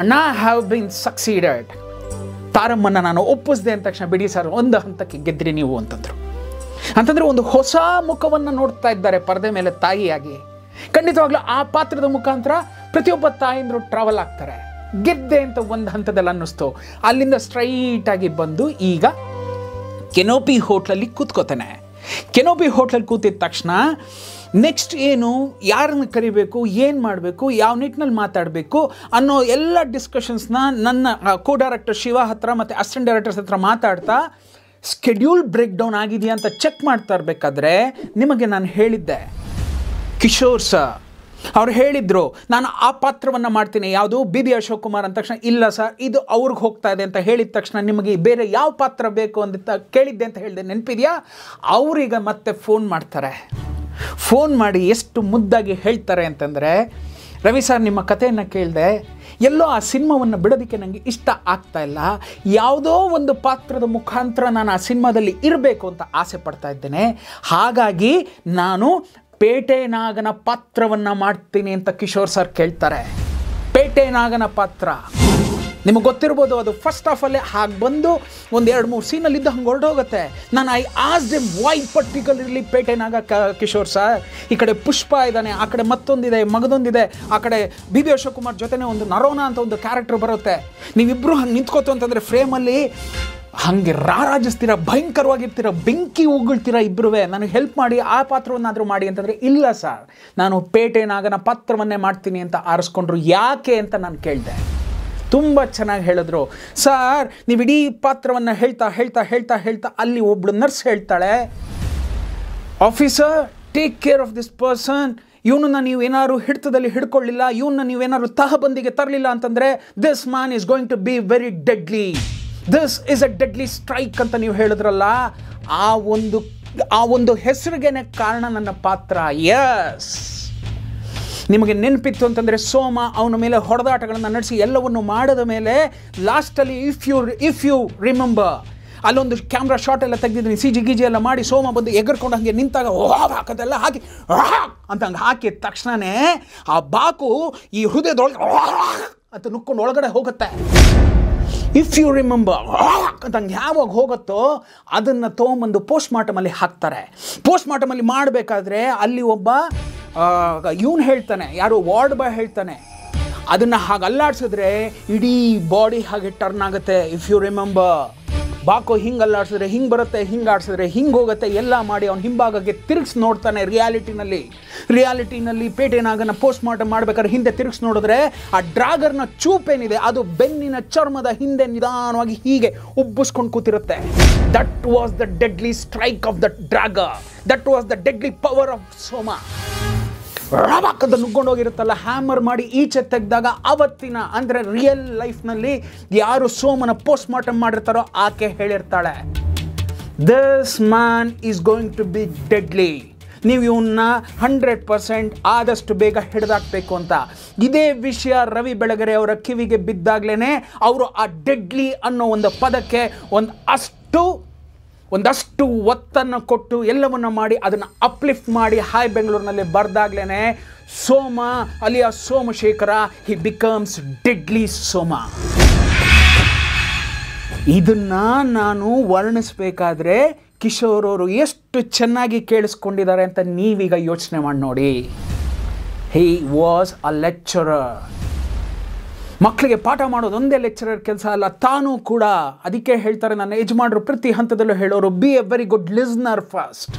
ಅಣ್ಣ, ಹ್ಯಾವ್ ಬಿನ್ ಸಕ್ಸೀಡೆಡ್, ತಾರಮ್ಮನ ನಾನು ಒಪ್ಪಿಸ್ದೆ ಅಂದ ತಕ್ಷಣ, ಬಿಡಿ ಸರ್, ಒಂದು ಹಂತಕ್ಕೆ ಗೆದ್ರಿ ನೀವು ಅಂತಂದ್ರೆ ಒಂದು ಹೊಸ ಮುಖವನ್ನು ನೋಡ್ತಾ ಇದ್ದಾರೆ ಪರದೆ ಮೇಲೆ ತಾಯಿಯಾಗಿ. ಖಂಡಿತವಾಗ್ಲೂ ಆ ಪಾತ್ರದ ಮುಖಾಂತರ ಪ್ರತಿಯೊಬ್ಬ ತಾಯಿಂದರು ಟ್ರಾವೆಲ್ ಆಗ್ತಾರೆ. ಗೆದ್ದೆ ಅಂತ ಒಂದು ಹಂತದಲ್ಲಿ ಅನ್ನಿಸ್ತು. ಅಲ್ಲಿಂದ ಸ್ಟ್ರೈಟಾಗಿ ಬಂದು ಈಗ ಕೆನೋಪಿ ಹೋಟ್ಲಲ್ಲಿ ಕೂತ್ಕೋತಾನೆ. ಕೆನೋಪಿ ಹೋಟ್ಲಲ್ಲಿ ಕೂತಿದ ತಕ್ಷಣ ನೆಕ್ಸ್ಟ್ ಏನು, ಯಾರನ್ನು ಕರಿಬೇಕು, ಏನು ಮಾಡಬೇಕು, ಯಾವ ನಿಟ್ಟಿನಲ್ಲಿ ಮಾತಾಡಬೇಕು ಅನ್ನೋ ಎಲ್ಲ ಡಿಸ್ಕಷನ್ಸ್ನ ನನ್ನ ಕೋ ಡೈರೆಕ್ಟರ್ ಶಿವ ಹತ್ರ ಮತ್ತು ಅಸಿಸ್ಟೆಂಟ್ ಡೈರೆಕ್ಟರ್ಸ್ ಹತ್ರ ಮಾತಾಡ್ತಾ ಸ್ಕೆಡ್ಯೂಲ್ ಬ್ರೇಕ್ ಡೌನ್ ಆಗಿದೆಯಾ ಅಂತ ಚೆಕ್ ಮಾಡ್ತಾ ಇರಬೇಕಾದ್ರೆ ನಿಮಗೆ ನಾನು ಹೇಳಿದ್ದೆ, ಕಿಶೋರ್ ಸರ್ ಅವ್ರು ಹೇಳಿದ್ರು ನಾನು ಆ ಪಾತ್ರವನ್ನು ಮಾಡ್ತೀನಿ. ಯಾವುದು BB ಅಶೋಕ್ ಕುಮಾರ್ ಅಂದ ತಕ್ಷಣ, ಇಲ್ಲ ಸರ್ ಇದು ಅವ್ರಿಗೆ ಹೋಗ್ತಾ ಇದೆ ಅಂತ ಹೇಳಿದ ತಕ್ಷಣ, ನಿಮಗೆ ಬೇರೆ ಯಾವ ಪಾತ್ರ ಬೇಕು ಅಂತ ಕೇಳಿದ್ದೆ ಅಂತ ಹೇಳಿದೆ, ನೆನಪಿದೆಯಾ? ಅವರೀಗ ಮತ್ತೆ ಫೋನ್ ಮಾಡ್ತಾರೆ. ಫೋನ್ ಮಾಡಿ ಎಷ್ಟು ಮುದ್ದಾಗಿ ಹೇಳ್ತಾರೆ ಅಂತಂದರೆ, ರವಿ ಸರ್ ನಿಮ್ಮ ಕಥೆಯನ್ನು ಕೇಳಿದೆ, ಎಲ್ಲೋ ಆ ಸಿನಿಮಾವನ್ನು ಬಿಡೋದಕ್ಕೆ ನನಗೆ ಇಷ್ಟ ಆಗ್ತಾ ಇಲ್ಲ, ಯಾವುದೋ ಒಂದು ಪಾತ್ರದ ಮುಖಾಂತರ ನಾನು ಆ ಸಿನಿಮಾದಲ್ಲಿ ಇರಬೇಕು ಅಂತ ಆಸೆ ಪಡ್ತಾ ಇದ್ದೇನೆ, ಹಾಗಾಗಿ ನಾನು ಪೇಟೆ ನಾಗನ ಪಾತ್ರವನ್ನು ಮಾಡ್ತೀನಿ ಅಂತ ಕಿಶೋರ್ ಸರ್ ಕೇಳ್ತಾರೆ. ಪೇಟೆ ನಾಗನ ಪಾತ್ರ ನಿಮಗೆ ಗೊತ್ತಿರ್ಬೋದು, ಅದು ಫಸ್ಟ್ ಆಫಲ್ಲೇ ಹಾಗೆ ಬಂದು ಒಂದು 2-3 ಸೀನಲ್ಲಿದ್ದು ಹಂಗೆ ಹೊರಟೋಗುತ್ತೆ. ನಾನು I ask them why particularly ಪೇಟೆ ನಾಗ ಕಿಶೋರ್ ಸರ್, ಈ ಕಡೆ ಪುಷ್ಪ ಇದ್ದಾನೆ, ಆ ಕಡೆ ಮತ್ತೊಂದಿದೆ, ಮಗದೊಂದಿದೆ, ಆ ಕಡೆ BB ಅಶೋಕ್ ಕುಮಾರ್ ಜೊತೆನೇ ಒಂದು ನರೋನ ಅಂತ ಒಂದು ಕ್ಯಾರೆಕ್ಟರ್ ಬರುತ್ತೆ. ನೀವಿಬ್ಬರು ಹಂಗೆ ನಿಂತ್ಕೋತು ಅಂತಂದರೆ ಫ್ರೇಮಲ್ಲಿ ಹಾಗೆ ರಾರಾಜಿಸ್ತೀರ, ಭಯಂಕರವಾಗಿರ್ತೀರ, ಬೆಂಕಿ ಉಗುಳ್ತೀರ ಇಬ್ಬರುವೆ. ನನಗೆ ಹೆಲ್ಪ್ ಮಾಡಿ, ಆ ಪಾತ್ರವನ್ನಾದರೂ ಮಾಡಿ ಅಂತಂದರೆ, ಇಲ್ಲ ಸರ್ ನಾನು ಪೇಟೆ ನಾಗನ ಪಾತ್ರವನ್ನೇ ಮಾಡ್ತೀನಿ ಅಂತ ಆರಿಸ್ಕೊಂಡ್ರು. ಯಾಕೆ ಅಂತ ನಾನು ಕೇಳಿದೆ. ತುಂಬ ಚೆನ್ನಾಗಿ ಹೇಳಿದ್ರು. ಸರ್ ನೀವು ಇಡೀ ಪಾತ್ರವನ್ನು ಹೇಳ್ತಾ ಅಲ್ಲಿ ಒಬ್ಳು ನರ್ಸ್ ಹೇಳ್ತಾಳೆ, officer take care of this person, ಇವನನ್ನು ನೀವೇನಾದ್ರು ಹಿಡಿತದಲ್ಲಿ ಹಿಡ್ಕೊಳ್ಳಿಲ್ಲ, ಇವನ್ನ ನೀವೇನಾದ್ರು ತಹಬಂದಿಗೆ ತರಲಿಲ್ಲ ಅಂತಂದರೆ this man is going to be very deadly, this is a deadly strike ಅಂತ ನೀವು ಹೇಳಿದ್ರಲ್ಲ, ಆ ಒಂದು ಹೆಸರಿಗೇನೆ ಕಾರಣ ನನ್ನ ಪಾತ್ರ. ಎಸ್, ನಿಮಗೆ ನೆನಪಿತ್ತು ಅಂತಂದರೆ ಸೋಮ ಅವನ ಮೇಲೆ ಹೊಡೆದಾಟಗಳನ್ನು ನಡೆಸಿ ಎಲ್ಲವನ್ನು ಮಾಡಿದ ಮೇಲೆ ಲಾಸ್ಟಲ್ಲಿ ಇಫ್ ಯು ರಿಮೆಂಬರ್ ಅಲ್ಲೊಂದು ಕ್ಯಾಮ್ರಾ ಶಾಟ್ ಎಲ್ಲ ತೆಗೆದಿದ್ದೀನಿ, CG ಗೀಜಿ ಎಲ್ಲ ಮಾಡಿ ಸೋಮ ಬಂದು ಎಗರ್ಕೊಂಡು ಹಂಗೆ ನಿಂತಾಗ ಹಾಕೋದೆಲ್ಲ ಹಾಕಿ ಅಂತ ಹಂಗೆ ಹಾಕಿದ ತಕ್ಷಣವೇ ಆ ಬಾಕು ಈ ಹೃದಯದೊಳಗೆ ಅಂತ ನುಕ್ಕೊಂಡು ಒಳಗಡೆ ಹೋಗುತ್ತೆ. ಇಫ್ ಯು ರಿಮೆಂಬರ್ ಅಂತ ಹಂಗೆ ಯಾವಾಗ ಹೋಗುತ್ತೋ ಅದನ್ನು ತೊಗೊಂಬಂದು ಪೋಸ್ಟ್ಮಾರ್ಟಮಲ್ಲಿ ಹಾಕ್ತಾರೆ. ಪೋಸ್ಟ್ಮಾರ್ಟಮಲ್ಲಿ ಮಾಡಬೇಕಾದ್ರೆ ಅಲ್ಲಿ ಒಬ್ಬ ಇವನು ಹೇಳ್ತಾನೆ, ಯಾರು ವಾರ್ಡ್ ಬಾಯ್ ಹೇಳ್ತಾನೆ, ಅದನ್ನು ಹಾಗೆ ಅಲ್ಲಾಡಿಸಿದ್ರೆ ಇಡೀ ಬಾಡಿ ಹಾಗೆ ಟರ್ನ್ ಆಗುತ್ತೆ. ಇಫ್ ಯು ರಿಮೆಂಬರ್, ಬಾಕೋ ಹಿಂಗೆ ಅಲ್ಲಾಡಿಸಿದ್ರೆ ಹಿಂಗೆ ಬರುತ್ತೆ, ಹಿಂಗೆ ಆಡಿಸಿದ್ರೆ ಹಿಂಗೆ ಹೋಗುತ್ತೆ, ಎಲ್ಲ ಮಾಡಿ ಅವ್ನು ಹಿಂಭಾಗಕ್ಕೆ ತಿರುಗಿಸಿ ನೋಡ್ತಾನೆ. ರಿಯಾಲಿಟಿನಲ್ಲಿ ಪೇಟೆನಾಗನ ಪೋಸ್ಟ್ಮಾರ್ಟಮ್ ಮಾಡ್ಬೇಕಾದ್ರೆ ಹಿಂದೆ ತಿರುಗಿಸಿ ನೋಡಿದ್ರೆ ಆ ಡ್ರಾಗರ್ನ ಚೂಪೇನಿದೆ ಅದು ಬೆನ್ನಿನ ಚರ್ಮದ ಹಿಂದೆ ನಿಧಾನವಾಗಿ ಹೀಗೆ ಉಬ್ಬಿಸ್ಕೊಂಡು ಕೂತಿರುತ್ತೆ. That was the deadly strike of the dagger. That was the deadly power of Soma. ರಾಬಾಕದ ನುಗ್ಗೊಂಡೋಗಿರುತ್ತಲ್ಲ, ಹ್ಯಾಮರ್ ಮಾಡಿ ಈಚೆ ತೆಗೆದಾಗ ಅವತ್ತಿನ ಅಂದರೆ ರಿಯಲ್ ಲೈಫ್ನಲ್ಲಿ ಯಾರು ಸೋಮನ ಪೋಸ್ಟ್ಮಾರ್ಟಮ್ ಮಾಡಿರ್ತಾರೋ ಆಕೆ ಹೇಳಿರ್ತಾಳೆ, this man is going to be deadly. ನೀವು ಇವನ್ನ 100% ಆದಷ್ಟು ಬೇಗ ಹಿಡಿದಾಕಬೇಕು ಅಂತ. ಇದೇ ವಿಷಯ ರವಿ ಬೆಳಗೆರೆ ಅವರ ಕಿವಿಗೆ ಬಿದ್ದಾಗಲೇ ಅವರು ಆ ಡೆಡ್ಲಿ ಅನ್ನೋ ಒಂದು ಪದಕ್ಕೆ ಒಂದಷ್ಟು ಒತ್ತನ್ನು ಕೊಟ್ಟು ಎಲ್ಲವನ್ನು ಮಾಡಿ ಅದನ್ನು ಅಪ್ಲಿಫ್ಟ್ ಮಾಡಿ ಹಾಯ್ ಬೆಂಗಳೂರಿನಲ್ಲಿ ಬರೆದಾಗ್ಲೇ Soma alias Somashekhara he becomes deadly Soma. ಇದನ್ನು ನಾನು ವರ್ಣಿಸಬೇಕಾದ್ರೆ ಕಿಶೋರ್ ಅವರು ಎಷ್ಟು ಚೆನ್ನಾಗಿ ಕೇಳಿಸ್ಕೊಂಡಿದ್ದಾರೆ ಅಂತ ನೀವೀಗ ಯೋಚನೆ ಮಾಡಿ ನೋಡಿ. He was a lecturer. ಮಕ್ಕಳಿಗೆ ಪಾಠ ಮಾಡೋದು ಒಂದೇ ಲೆಕ್ಚರರ್ ಕೆಲಸ ಅಲ್ಲ, ತಾನೂ ಕೂಡ. ಅದಕ್ಕೆ ಹೇಳ್ತಾರೆ, ನನ್ನ ಯಜಮಾನರು ಪ್ರತಿ ಹಂತದಲ್ಲೂ ಹೇಳೋರು, B A very good listener first.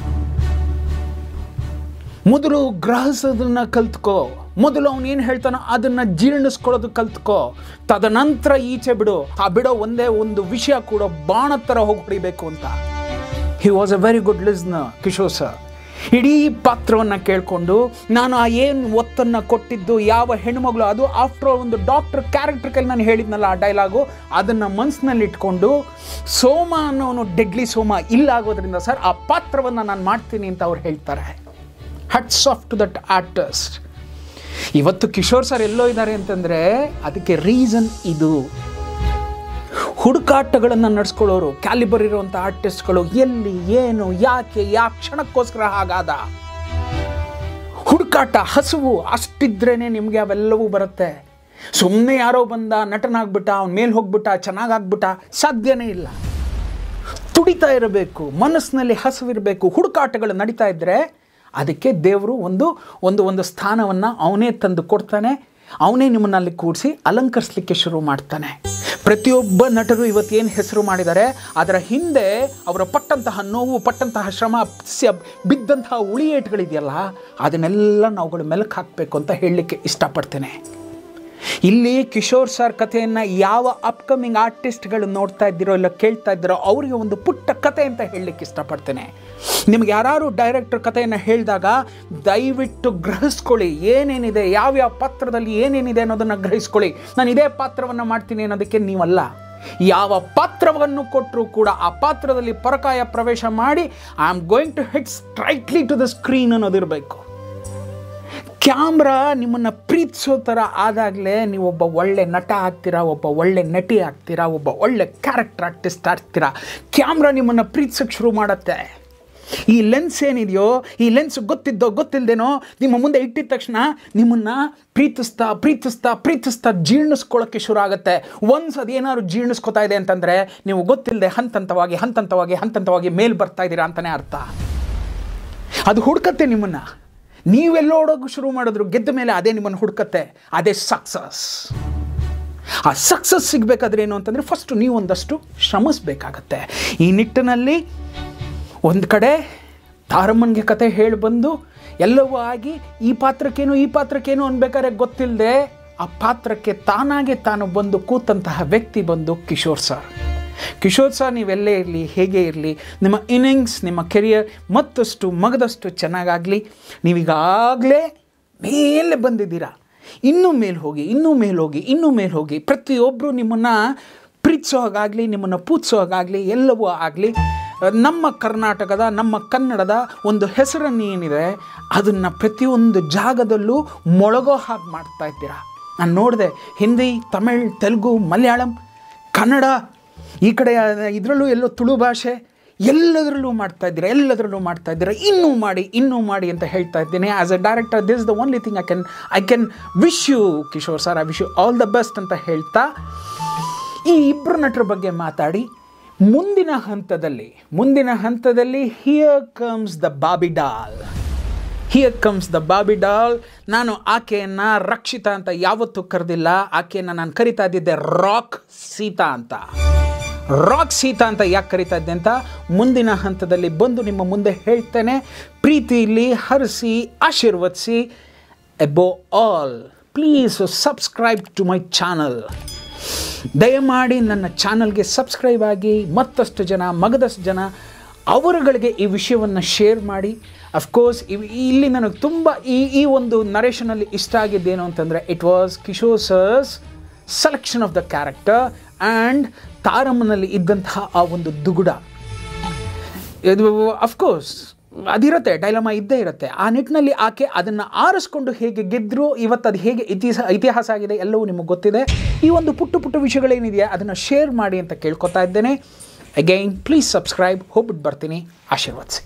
ಮೊದಲು ಗ್ರಹಿಸೋದನ್ನ ಕಲ್ತ್ಕೋ, ಮೊದಲು ಅವನು ಏನು ಹೇಳ್ತಾನೋ ಅದನ್ನು ಜೀರ್ಣಿಸ್ಕೊಳ್ಳೋದು ಕಲ್ತ್ಕೋ, ತದನಂತರ ಈಚೆ ಬಿಡು. ಆ ಬಿಡೋ ಒಂದೇ ಒಂದು ವಿಷಯ ಕೂಡ ಬಾಣದ ಥರ ಹೋಗಿ ಹೊಡಿಬೇಕು ಅಂತ. He was A very good listener Kishore sir. ಇಡೀ ಪಾತ್ರವನ್ನು ಕೇಳಿಕೊಂಡು ನಾನು ಆ ಏನು ಒತ್ತನ್ನು ಕೊಟ್ಟಿದ್ದು ಯಾವ ಹೆಣ್ಣುಮಗಳು, ಅದು ಆಫ್ಟರ್ ಒಂದು ಡಾಕ್ಟರ್ ಕ್ಯಾರೆಕ್ಟರ್ ಕೈಲಿ ನಾನು ಹೇಳಿದ್ನಲ್ಲ ಆ ಡೈಲಾಗು, ಅದನ್ನು ಮನಸ್ಸಿನಲ್ಲಿ ಇಟ್ಕೊಂಡು ಸೋಮ ಅನ್ನೋನು ಡೆಡ್ಲಿ ಸೋಮ ಇಲ್ಲಾಗೋದ್ರಿಂದ ಸರ್ ಆ ಪಾತ್ರವನ್ನು ನಾನು ಮಾಡ್ತೀನಿ ಅಂತ ಅವ್ರು ಹೇಳ್ತಾರೆ. Hats off to that artist. ಇವತ್ತು ಕಿಶೋರ್ ಸರ್ ಎಲ್ಲೋ ಇದ್ದಾರೆ ಅಂತಂದರೆ ಅದಕ್ಕೆ ರೀಸನ್ ಇದು. ಹುಡುಕಾಟಗಳನ್ನು ನಡೆಸ್ಕೊಳ್ಳೋರು, ಕ್ಯಾಲಿಬರ್ ಇರುವಂಥ ಆರ್ಟಿಸ್ಟ್ಗಳು ಎಲ್ಲಿ ಏನು ಯಾಕೆ ಯಾವ ಕ್ಷಣಕ್ಕೋಸ್ಕರ ಹಾಗಾದ ಹುಡುಕಾಟ, ಹಸುವು ಅಷ್ಟಿದ್ರೇ ನಿಮಗೆ ಅವೆಲ್ಲವೂ ಬರುತ್ತೆ. ಸುಮ್ಮನೆ ಯಾರೋ ಬಂದ ನಟನಾಗ್ಬಿಟ್ಟ, ಅವನ ಮೇಲೆ ಹೋಗ್ಬಿಟ್ಟ, ಚೆನ್ನಾಗಾಗ್ಬಿಟ್ಟ, ಸಾಧ್ಯನೇ ಇಲ್ಲ. ತುಡಿತಾ ಇರಬೇಕು, ಮನಸ್ಸಿನಲ್ಲಿ ಹಸುವಿರಬೇಕು. ಹುಡುಕಾಟಗಳು ನಡೀತಾ ಇದ್ದರೆ ಅದಕ್ಕೆ ದೇವರು ಒಂದು ಸ್ಥಾನವನ್ನು ಅವನೇ ತಂದು ಕೊಡ್ತಾನೆ. ಅವನೇ ನಿಮ್ಮನ್ನಲ್ಲಿ ಕೂಡಿಸಿ ಅಲಂಕರಿಸಲಿಕ್ಕೆ ಶುರು ಮಾಡ್ತಾನೆ. ಪ್ರತಿಯೊಬ್ಬ ನಟರು ಇವತ್ತೇನು ಹೆಸರು ಮಾಡಿದ್ದಾರೆ ಅದರ ಹಿಂದೆ ಅವರ ಪಟ್ಟಂತಹ ನೋವು, ಪಟ್ಟಂತಹ ಶ್ರಮ, ಬಿದ್ದಂತಹ ಉಳಿಯೇಟುಗಳಿದೆಯಲ್ಲ ಅದನ್ನೆಲ್ಲ ನಾವುಗಳು ಮೆಲುಕು ಹಾಕಬೇಕು ಅಂತ ಹೇಳಲಿಕ್ಕೆ ಇಷ್ಟಪಡ್ತೇನೆ. ಇಲ್ಲಿ ಕಿಶೋರ್ ಸರ್ ಕಥೆಯನ್ನು ಯಾವ ಅಪ್ಕಮಿಂಗ್ ಆರ್ಟಿಸ್ಟ್ಗಳು ನೋಡ್ತಾ ಇದ್ದೀರೋ ಇಲ್ಲ ಕೇಳ್ತಾ ಇದ್ದೀರೋ ಅವರಿಗೆ ಒಂದು ಪುಟ್ಟ ಕತೆ ಅಂತ ಹೇಳಲಿಕ್ಕೆ ಇಷ್ಟಪಡ್ತೇನೆ. ನಿಮ್ಗೆ ಯಾರು ಡೈರೆಕ್ಟರ್ ಕಥೆಯನ್ನು ಹೇಳಿದಾಗ ದಯವಿಟ್ಟು ಗ್ರಹಿಸ್ಕೊಳ್ಳಿ, ಏನೇನಿದೆ, ಯಾವ್ಯಾವ ಪಾತ್ರದಲ್ಲಿ ಏನೇನಿದೆ ಅನ್ನೋದನ್ನು ಗ್ರಹಿಸ್ಕೊಳ್ಳಿ. ನಾನು ಇದೇ ಪಾತ್ರವನ್ನು ಮಾಡ್ತೀನಿ ಅನ್ನೋದಕ್ಕೆ ನೀವಲ್ಲ. ಯಾವ ಪಾತ್ರವನ್ನು ಕೊಟ್ಟರೂ ಕೂಡ ಆ ಪಾತ್ರದಲ್ಲಿ ಪರಕಾಯ ಪ್ರವೇಶ ಮಾಡಿ I am going to hit straightly to the screen ಅನ್ನೋದಿರಬೇಕು. ಕ್ಯಾಮ್ರಾ ನಿಮ್ಮನ್ನು ಪ್ರೀತಿಸೋ ಥರ ಆದಾಗಲೇ ನೀವೊಬ್ಬ ಒಳ್ಳೆ ನಟ ಆಗ್ತೀರಾ, ಒಬ್ಬ ಒಳ್ಳೆ ನಟಿ ಆಗ್ತೀರಾ, ಒಬ್ಬ ಒಳ್ಳೆ ಕ್ಯಾರೆಕ್ಟರ್ ಆರ್ಟಿಸ್ಟ್ ಆಗ್ತೀರಾ. ಕ್ಯಾಮ್ರಾ ನಿಮ್ಮನ್ನು ಪ್ರೀತಿಸೋಕ್ಕೆ ಶುರು ಮಾಡುತ್ತೆ. ಈ ಲೆನ್ಸ್ ಏನಿದೆಯೋ ಈ ಲೆನ್ಸ್ ಗೊತ್ತಿಲ್ಲದೇನೋ ನಿಮ್ಮ ಮುಂದೆ ಇಟ್ಟಿದ ತಕ್ಷಣ ನಿಮ್ಮನ್ನು ಪ್ರೀತಿಸ್ತಾ ಪ್ರೀತಿಸ್ತಾ ಪ್ರೀತಿಸ್ತಾ ಜೀರ್ಣಿಸ್ಕೊಳ್ಳೋಕ್ಕೆ ಶುರು ಆಗುತ್ತೆ. ಒನ್ಸ್ ಅದೇನಾದ್ರು ಜೀರ್ಣಿಸ್ಕೊತಾ ಇದೆ ಅಂತಂದರೆ ನೀವು ಗೊತ್ತಿಲ್ಲದೆ ಹಂತಂತವಾಗಿ ಮೇಲೆ ಬರ್ತಾ ಇದ್ದೀರಾ ಅಂತಲೇ ಅರ್ಥ. ಅದು ಹುಡುಕತ್ತೆ ನಿಮ್ಮನ್ನು. ನೀವೆಲ್ಲೋ ಓಡೋಕೆ ಶುರು ಮಾಡಿದ್ರು ಗೆದ್ದ ಮೇಲೆ ಅದೇ ನಿಮ್ಮನ್ನು ಹುಡುಕತ್ತೆ. ಅದೇ ಸಕ್ಸಸ್. ಆ ಸಕ್ಸಸ್ ಸಿಗಬೇಕಾದ್ರೆ ಏನು ಅಂತಂದರೆ ಫಸ್ಟು ನೀವು ಒಂದಷ್ಟು ಶ್ರಮಿಸಬೇಕಾಗತ್ತೆ. ಈ ನಿಟ್ಟಿನಲ್ಲಿ ಒಂದು ಕಡೆ ತಾರಮ್ಮನಿಗೆ ಕತೆ ಹೇಳಿ ಬಂದು ಎಲ್ಲವೂ ಆಗಿ ಈ ಪಾತ್ರಕ್ಕೇನು ಅನ್ಬೇಕಾದ್ರೆ ಗೊತ್ತಿಲ್ಲದೆ ಆ ಪಾತ್ರಕ್ಕೆ ತಾನು ಬಂದು ಕೂತಂತಹ ವ್ಯಕ್ತಿ ಬಂದು ಕಿಶೋರ್ ಸರ್. ನೀವೆಲ್ಲೇ ಇರಲಿ, ಹೇಗೆ ಇರಲಿ, ನಿಮ್ಮ ಇನ್ನಿಂಗ್ಸ್, ನಿಮ್ಮ ಕೆರಿಯರ್ ಮತ್ತಷ್ಟು ಮಗದಷ್ಟು ಚೆನ್ನಾಗಾಗಲಿ. ನೀವೀಗಾಗಲೇ ಮೇಲೆ ಬಂದಿದ್ದೀರಾ, ಇನ್ನೂ ಮೇಲೆ ಹೋಗಿ ಪ್ರತಿಯೊಬ್ಬರು ನಿಮ್ಮನ್ನು ಪ್ರೀತಿಸೋ ಹಾಗಾಗಲಿ, ನಿಮ್ಮನ್ನು ಪೂಜಿಸೋ ಹಾಗಾಗಲಿ, ಎಲ್ಲವೂ ಆಗಲಿ. ನಮ್ಮ ಕರ್ನಾಟಕದ, ನಮ್ಮ ಕನ್ನಡದ ಒಂದು ಹೆಸರನ್ನು ಏನಿದೆ ಅದನ್ನು ಪ್ರತಿಯೊಂದು ಜಾಗದಲ್ಲೂ ಮೊಳಗೋ ಹಾಗೆ ಮಾಡ್ತಾ ಇದ್ದೀರಾ. ನಾನು ನೋಡಿದೆ, ಹಿಂದಿ, ತಮಿಳ್, ತೆಲುಗು, ಮಲಯಾಳಂ, ಕನ್ನಡ ಈ ಕಡೆ ಇದರಲ್ಲೂ ಎಲ್ಲೋ ತುಳು ಭಾಷೆ, ಎಲ್ಲದರಲ್ಲೂ ಮಾಡ್ತಾ ಇದ್ದೀರಾ, ಇನ್ನೂ ಮಾಡಿ ಅಂತ ಹೇಳ್ತಾ ಇದ್ದೀನಿ. As a director, this is the only thing I can wish you Kishore sir, I wish you all the best ಅಂತ ಹೇಳ್ತಾ ಈ ಇಬ್ಬರು ನಟರ ಬಗ್ಗೆ ಮಾತಾಡಿ ಮುಂದಿನ ಹಂತದಲ್ಲಿ here comes the Bobby Doll. ನಾನು ಆಕೆಯನ್ನು ರಕ್ಷಿತಾ ಅಂತ ಯಾವತ್ತೂ ಕರೆದಿಲ್ಲ, ಆಕೆಯನ್ನು ನಾನು ಕರಿತಾ ಇದ್ದಿದ್ದೆ ರಾಕ್ ಸೀತಾ ಅಂತ ಯಾಕೆ ಕರಿತಾ ಇದ್ದೆ ಅಂತ ಮುಂದಿನ ಹಂತದಲ್ಲಿ ಬಂದು ನಿಮ್ಮ ಮುಂದೆ ಹೇಳ್ತೇನೆ. ಪ್ರೀತಿಯಲ್ಲಿ ಹರಿಸಿ ಆಶೀರ್ವದಿಸಿ. Above all, please subscribe to my channel. ದಯಮಾಡಿ ನನ್ನ ಚಾನಲ್ಗೆ ಸಬ್ಸ್ಕ್ರೈಬ್ ಆಗಿ, ಮತ್ತಷ್ಟು ಜನ ಅವರುಗಳಿಗೆ ಈ ವಿಷಯವನ್ನು ಶೇರ್ ಮಾಡಿ. ಅಫ್ಕೋರ್ಸ್ ಇಲ್ಲಿ ನನಗೆ ತುಂಬ ಈ ಒಂದು ನರೇಷನಲ್ಲಿ ಇಷ್ಟ ಆಗಿದ್ದೇನು ಅಂತಂದರೆ, it was Kishore sir's selection of the character and ತಾರಮ್ಮನಲ್ಲಿ ಇದ್ದಂತಹ ಆ ಒಂದು ದುಗುಡ. ಇದು ಅಫ್ಕೋರ್ಸ್ ಅದಿರುತ್ತೆ, ಡೈಲಮಾ ಇದ್ದೇ ಇರುತ್ತೆ. ಆ ನಿಟ್ಟಿನಲ್ಲಿ ಆಕೆ ಅದನ್ನು ಆರಿಸ್ಕೊಂಡು ಹೇಗೆ ಗೆದ್ದರು, ಇವತ್ತು ಅದು ಹೇಗೆ ಇತಿಹಾಸ ಆಗಿದೆ ಎಲ್ಲವೂ ನಿಮಗೆ ಗೊತ್ತಿದೆ. ಈ ಒಂದು ಪುಟ್ಟ ವಿಷಯಗಳೇನಿದೆಯಾ ಅದನ್ನು ಶೇರ್ ಮಾಡಿ ಅಂತ ಕೇಳ್ಕೊತಾ ಇದ್ದೇನೆ. Again please subscribe. ಹೋಗ್ಬಿಟ್ಟು ಬರ್ತೀನಿ. ಆಶೀರ್ವದಿಸಿ.